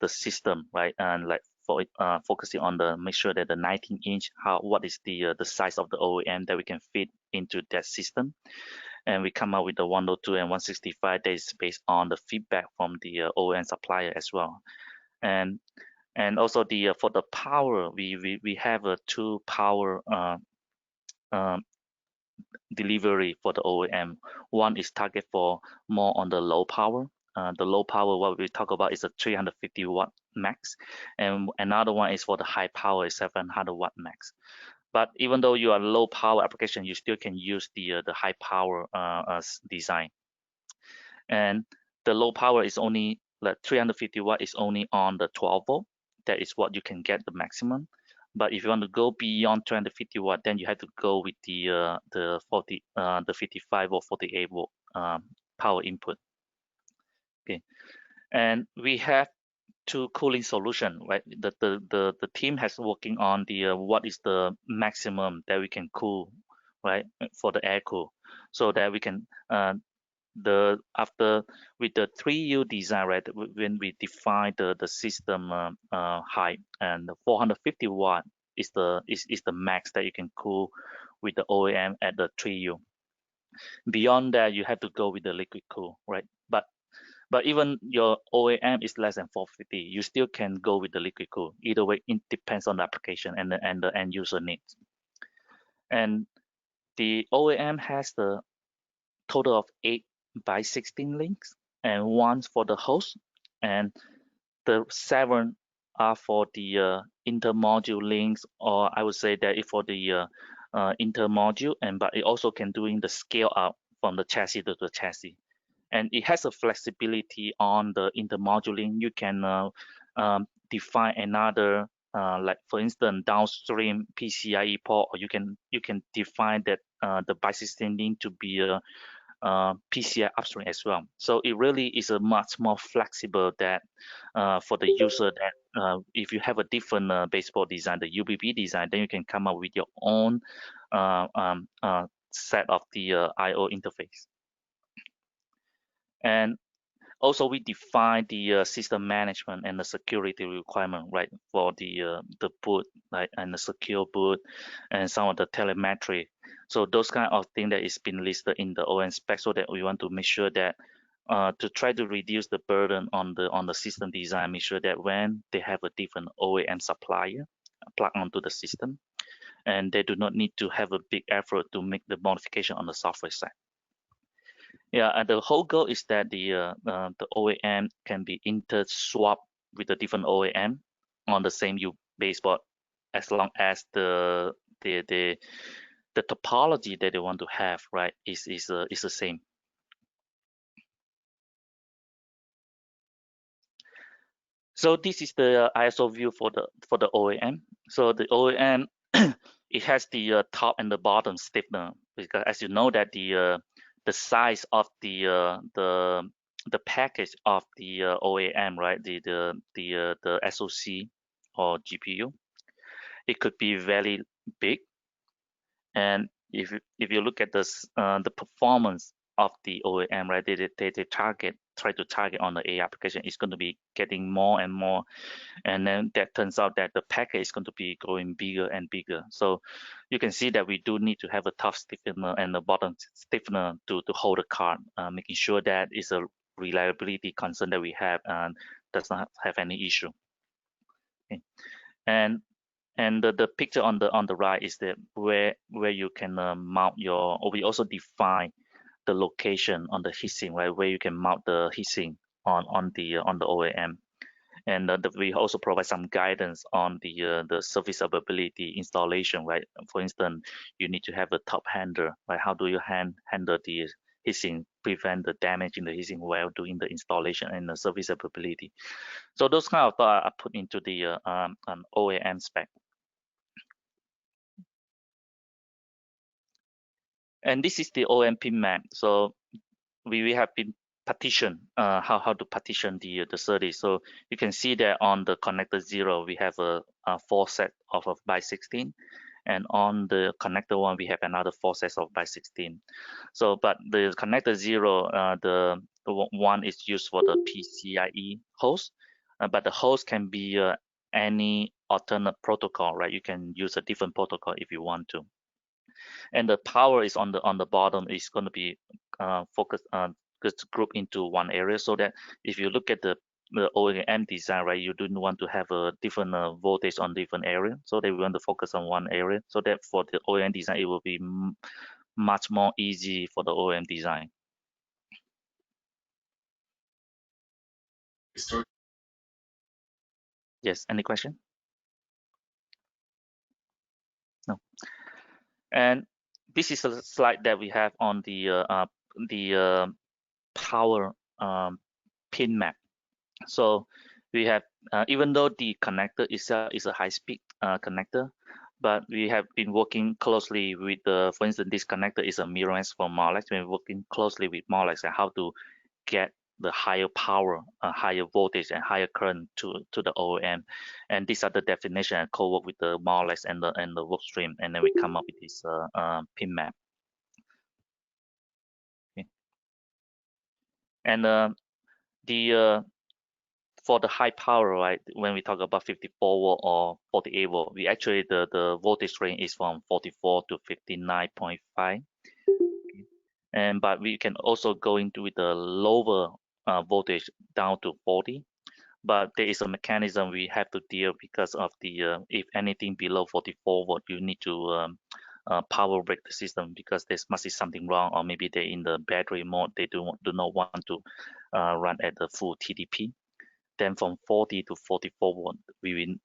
system, right, and like for focusing on the make sure that the 19-inch what is the size of the OEM that we can fit into that system, and we come up with the 102 and 165 that is based on the feedback from the OEM supplier as well. And also the for the power, we have a 2 power delivery for the OEM. One is target for more on the low power. The low power, what we talk about, is a 350 watt max, and another one is for the high power, is 700 watt max. But even though you are low power application, you still can use the high power design. And the low power is only like 350 watt is only on the 12 volt. That is what you can get the maximum. But if you want to go beyond 250 watt, then you have to go with the 55 or 48 volt power input. Okay, and we have 2 cooling solution, right? The team has working on the what is the maximum that we can cool, right, for the air cool, so that we can after with the 3U design, right, when we define the system height, and the 450 watt is the max that you can cool with the OEM at the 3U. Beyond that, you have to go with the liquid cool, right? But even your OEM is less than 450, you still can go with the liquid cool. Either way, it depends on the application and the end user needs. And the OEM has the total of 8x16 links, and 1 for the host, and the 7 are for the intermodule links, or I would say that it's for the intermodule, but it also can doing the scale out from the chassis to the chassis. And it has a flexibility on the intermodule link. You can define another like, for instance, downstream PCIe port, or you can define that the by16 link to be a PCI upstream as well. So it really is a much more flexible that for the user, that if you have a different baseboard design, the UBB design, then you can come up with your own set of the I/O interface. And also we define the system management and the security requirement, right, for the boot, right, and the secure boot, and some of the telemetry. So those kind of things that is been listed in the OEM spec, so that we want to make sure that to try to reduce the burden on the system design, make sure that when they have a different OEM supplier plug onto the system, and they do not need to have a big effort to make the modification on the software side. Yeah, and the whole goal is that the OEM can be inter-swapped with a different OEM on the same baseboard, as long as the topology that they want to have, right, is the same. So this is the ISO view for the OEM. So the OEM it has the top and the bottom stiffener, because as you know that the size of the package of the OEM, right, the SoC or GPU, it could be very big. And if you look at the performance of the OEM, right, they try to target on the AI application, is going to be getting more and more, and then that turns out that the package is going to be growing bigger and bigger. So you can see that we do need to have a top stiffener and the bottom stiffener to hold the card, making sure that is a reliability concern that we have and does not have any issue. Okay. And the picture on the right is that where you can mount your, or we also define the location on the heatsink, right, where you can mount the heatsink on the OEM. And we also provide some guidance on the service availability installation, right? For instance, you need to have a top handle, right? How do you handle the heatsink, prevent the damage in the heatsink while doing the installation and the service availability? So those kind of thoughts are put into the OEM spec. And this is the OEM pin map. So we have been partition how to partition the SerDes. So you can see that on the connector 0 we have a 4 set of by 16, and on the connector 1 we have another 4 sets of by 16. So but the connector 0, the one is used for the PCIe host, but the host can be any alternate protocol, right? You can use a different protocol if you want to. And the power is on the bottom is going to be focused on just group into one area, so that if you look at the OEM design, right, you don't want to have a different voltage on different area, so they want to focus on one area, so that for the OEM design it will be much more easy for the OEM design. Yes, any question? No. And this is a slide that we have on the power pin map. So we have, even though the connector itself is a high-speed connector, but we have been working closely with, for instance, this connector is a mirrorless for Molex. We're working closely with Molex and how to get the higher power, higher voltage, and higher current to the OEM. And these are the definition and co-work with the Molex and the work stream, and then we come up with this pin map. Okay. And for the high power, right, when we talk about 54 volt or 48 volt, we actually the voltage range is from 44 to 59.5. And but we can also go into the lower voltage down to 40. But there is a mechanism we have to deal because of the if anything below 44 volt, you need to power break the system because there must be something wrong, or maybe they're in the battery mode. They do not want to run at the full TDP. Then from 40 to 44 volt, we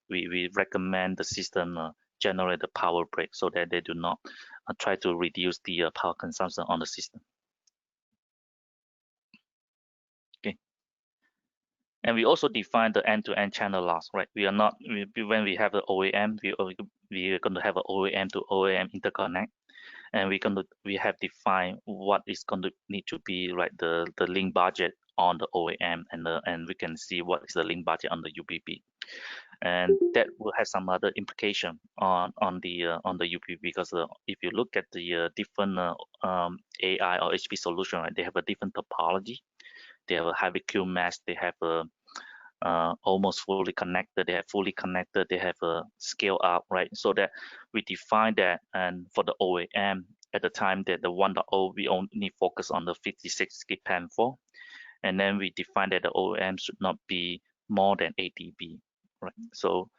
recommend the system generate the power break so that they do not try to reduce the power consumption on the system. Okay. And we also define the end-to-end channel loss, right? We are not when we have the OEM, we are going to have an OEM to OEM interconnect, and we have defined what is going to need to be, right, the link budget on the OEM, and we can see what is the link budget on the UBB, and that will have some other implication on the UBB, because if you look at the different AI or HP solution, right, they have a different topology. They have a high vacuum mesh, they have a almost fully connected, they have fully connected, they have a scale up, right? So that we define that, and for the OEM at the time that the 1.0 we only focus on the 56 gig PAM4, and then we define that the OEM should not be more than 8 dB, right? So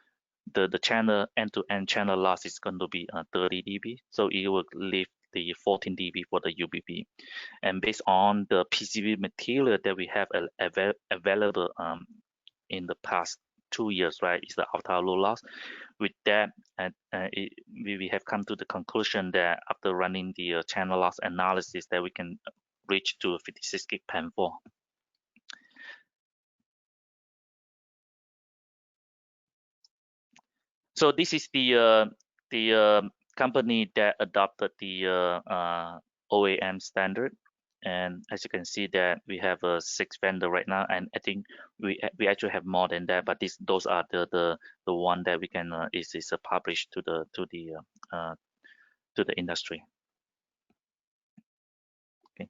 the channel end-to-end channel loss is going to be 30 dB, so it will leave the 14 dB for the UBB. And based on the PCB material that we have available in the past 2 years, right, is the ultra low loss. With that, we have come to the conclusion that after running the channel loss analysis, that we can reach to 56 gig PAM4. So this is the company that adopted the OEM standard, and as you can see that we have 6 vendor right now, and I think we actually have more than that, but those are the one that we can is published to the industry. Okay.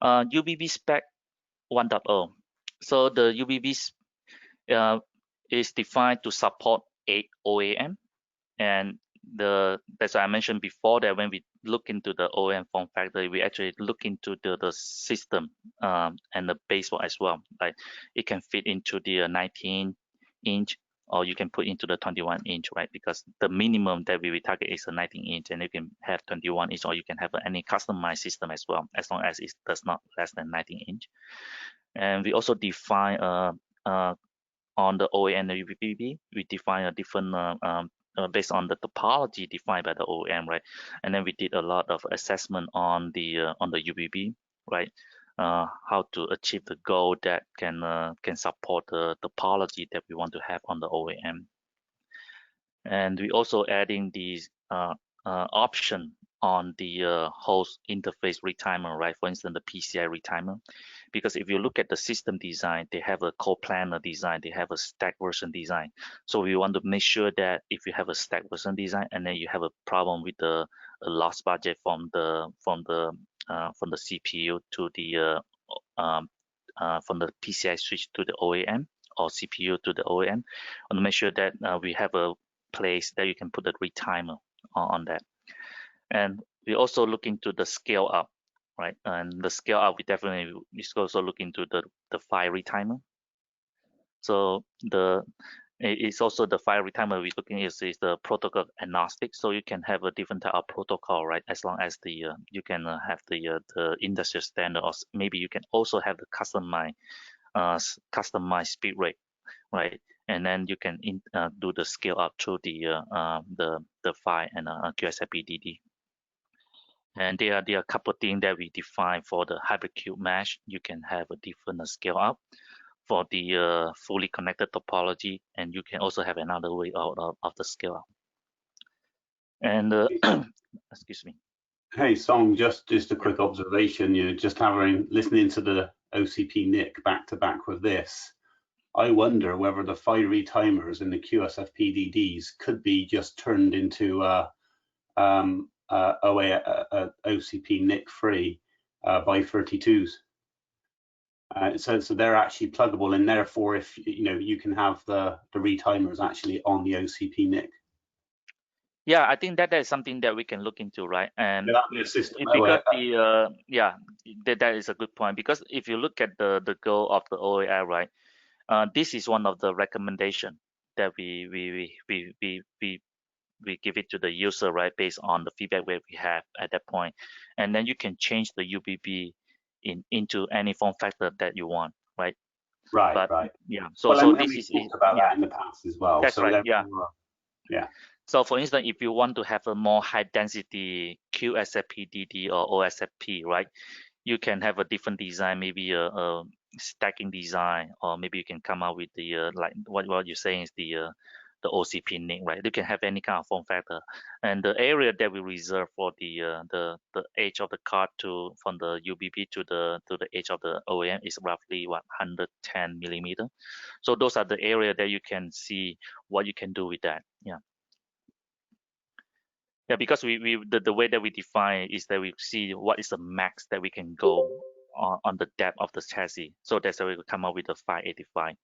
UBB spec 1.0. So the UBB is defined to support 8 OEM, and as I mentioned before, that when we look into the OEM form factor, we actually look into the system and the baseboard as well. Like it can fit into the 19-inch, or you can put into the 21-inch, right? Because the minimum that we target is a 19-inch, and you can have 21-inch, or you can have any customized system as well, as long as it does not less than 19-inch. And we also define on the OEM and the UBB, we define a different based on the topology defined by the OEM, right? And then we did a lot of assessment on the UBB, right? How to achieve the goal that can support the topology that we want to have on the OEM. And we also adding these option on the host interface retimer, right? For instance, the PCI retimer, because if you look at the system design, they have a co-planar design, they have a stack version design. So we want to make sure that if you have a stack version design and then you have a problem with the loss budget from the CPU to the from the PCI switch to the OEM or CPU to the OEM. Want to make sure that we have a place that you can put a retimer on that. And we also look into the scale up, right? And the scale up, we definitely is also look into the file retimer. So it's also the file retimer we're looking is the protocol agnostic. So you can have a different type of protocol, right? As long as the you can have the industry standard, or maybe you can also have the customized speed rate, right? And then you can do the scale up through the file and QSFP-DD. And there are a couple of things that we define for the hybrid cube mesh. You can have a different scale up for the fully connected topology, and you can also have another way of the scale up. And excuse me. Hey Song, just a quick observation. You know, just listening to the OCP NIC back to back with this. I wonder whether the file retimers in the QSFP-DDs could be just turned into OCP NIC free by 32s. So they're actually pluggable, and therefore, if you can have the retimers actually on the OCP NIC. Yeah, I think that is something that we can look into, right? And that'd be a system because that is a good point, because if you look at the goal of the OAI, right, this is one of the recommendation that we give it to the user, right, based on the feedback that we have at that point. And then you can change the UBB into any form factor that you want, right? Right. Yeah. So this is about that in the past as well. That's right. Yeah. Yeah. So for instance, if you want to have a more high density QSFP-DD or OSFP, right, you can have a different design, maybe a stacking design, or maybe you can come out with the like what you're saying is the OCP NIC, right? You can have any kind of form factor, and the area that we reserve for the edge of the card from the UBB to the edge of the OEM is roughly 110 millimeter. So those are the area that you can see what you can do with that. Yeah, because the way that we define is that we see what is the max that we can go on the depth of the chassis. So that's how we come up with the 585.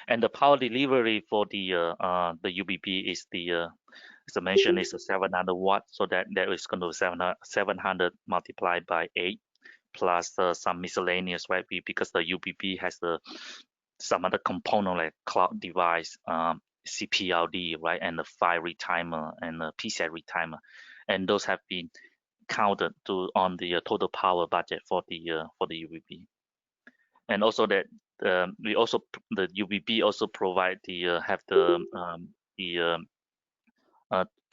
And the power delivery for the UBB is as I mentioned, is a 700 watt. So that is going to 700 multiplied by 8 plus some miscellaneous, right? Because the UBB has some other component like cloud device, CPLD, right, and the file retimer and the PCI retimer, and those have been counted on the total power budget for the UBB. And also that the UBB also provide the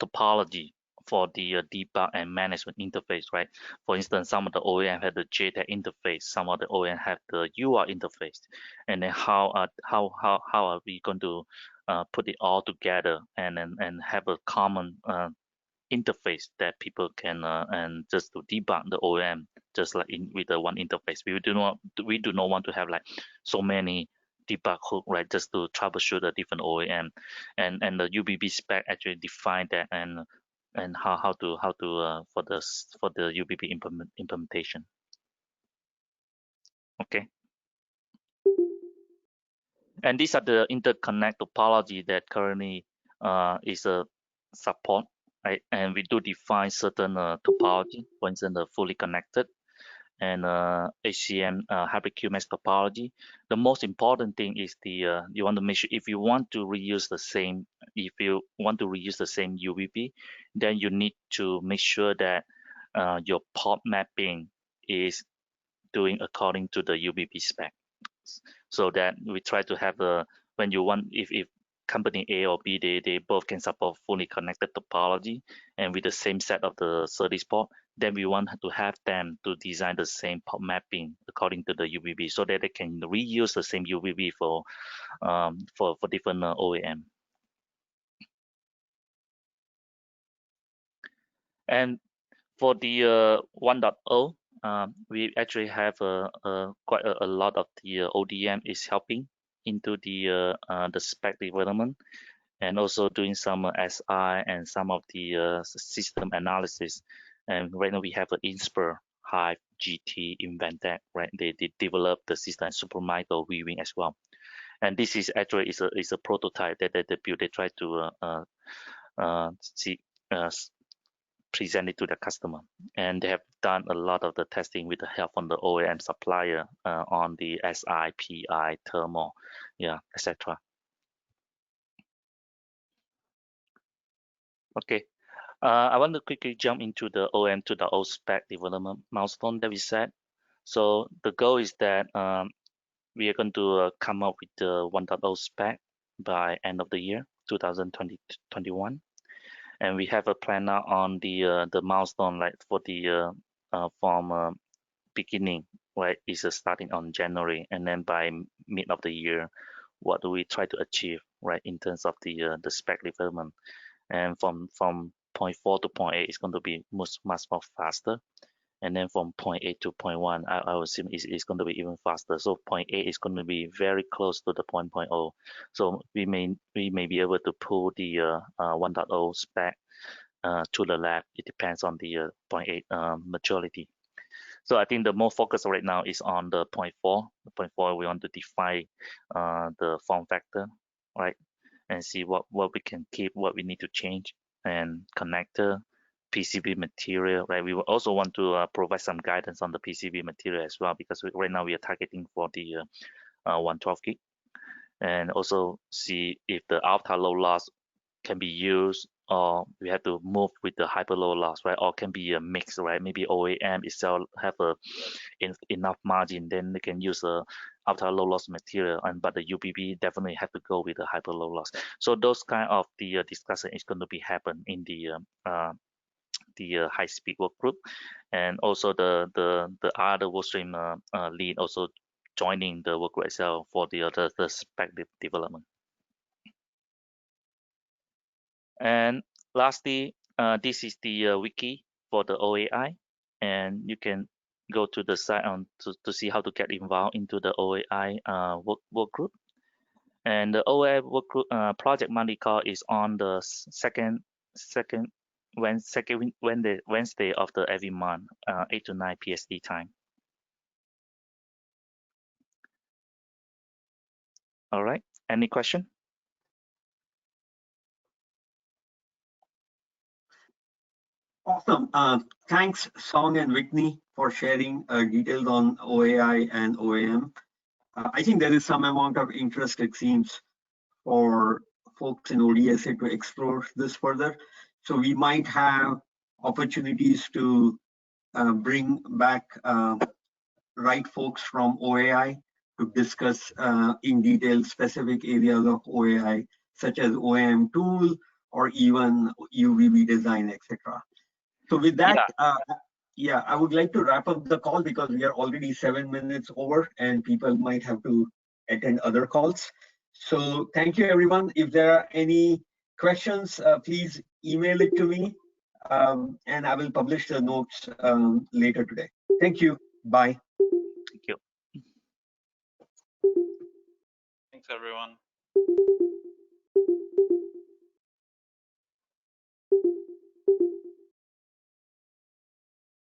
topology for the debug and management interface, right? For instance, some of the OEM have the JTAG interface, some of the OEM have the UART interface, and then how are we going to put it all together and have a common interface that people can and just to debug the OEM just like with the one interface. We do not want to have like so many debug hook, right, just to troubleshoot a different OEM, and the UBB spec actually define that and how to for the UBB implementation. Okay, and these are the interconnect topology that currently is a support, right? And we do define certain topology, for instance, the fully connected and HCM hybrid QMS topology. The most important thing is you want to make sure if you want to reuse the same UBB, then you need to make sure that your port mapping is doing according to the UBB spec. So that we try to have when you want, if company A or B, they both can support fully connected topology and with the same set of the SerDes port, then we want to have them to design the same port mapping according to the UBB so that they can reuse the same UBB for different OEM. And for the 1.0, we actually have quite a lot of the ODM is helping into the spec development and also doing some SI and some of the system analysis. And right now we have an Inspur Hive GT, Inventec, right? They developed the system Supermicro weaving as well. And this is actually is a prototype that they built. They try to present it to the customer, and they have done a lot of the testing with the help from the OEM supplier on the SI, PI, thermal, yeah, etc. Okay, I want to quickly jump into the OEM to the O spec development milestone that we set. So the goal is that we are going to come up with the 1.0 spec by end of the year 2021, and we have a plan now on the milestone, like for the from beginning, right, is starting on January, and then by mid of the year, what do we try to achieve, right, in terms of the spec development. And from point 4 to point 8 is going to be much more faster, and then from point 8 to point 1, I would assume is going to be even faster. So point 8 is going to be very close to the 0.0. So we may be able to pull the 1.0 spec to the lab. It depends on the point 8 maturity. So I think the more focus right now is on the point 4. The point 4, we want to define the form factor, right, and see what we can keep, what we need to change, and connector, PCB material, right. We will also want to provide some guidance on the PCB material as well, because right now we are targeting for the 112 gig, and also see if the ultra low loss can be used, or we have to move with the hyper low loss, right? Or can be a mix, right? Maybe OEM itself have enough margin, then they can use a ultra low loss material, but the UBB definitely have to go with the hyper low loss. So those kind of the discussion is going to be happen in the high speed work group, and also the other workstream lead also joining the work group itself for the spec development. And lastly, this is the wiki for the OAI, and you can go to the site to see how to get involved into the OAI work group. And the OAI work group project monthly call is on the second Wednesday of the every month, 8 to 9 PST time. All right. Any question? Awesome. Thanks, Song and Whitney, for sharing details on OAI and OAM. I think there is some amount of interest, it seems, for folks in ODSA to explore this further. So we might have opportunities to bring back right folks from OAI to discuss in detail specific areas of OAI, such as OAM tool or even UVB design, etc. So with that, yeah, I would like to wrap up the call because we are already 7 minutes over and people might have to attend other calls. So thank you, everyone. If there are any questions, please email it to me, and I will publish the notes later today. Thank you. Bye. Thank you. Thanks, everyone.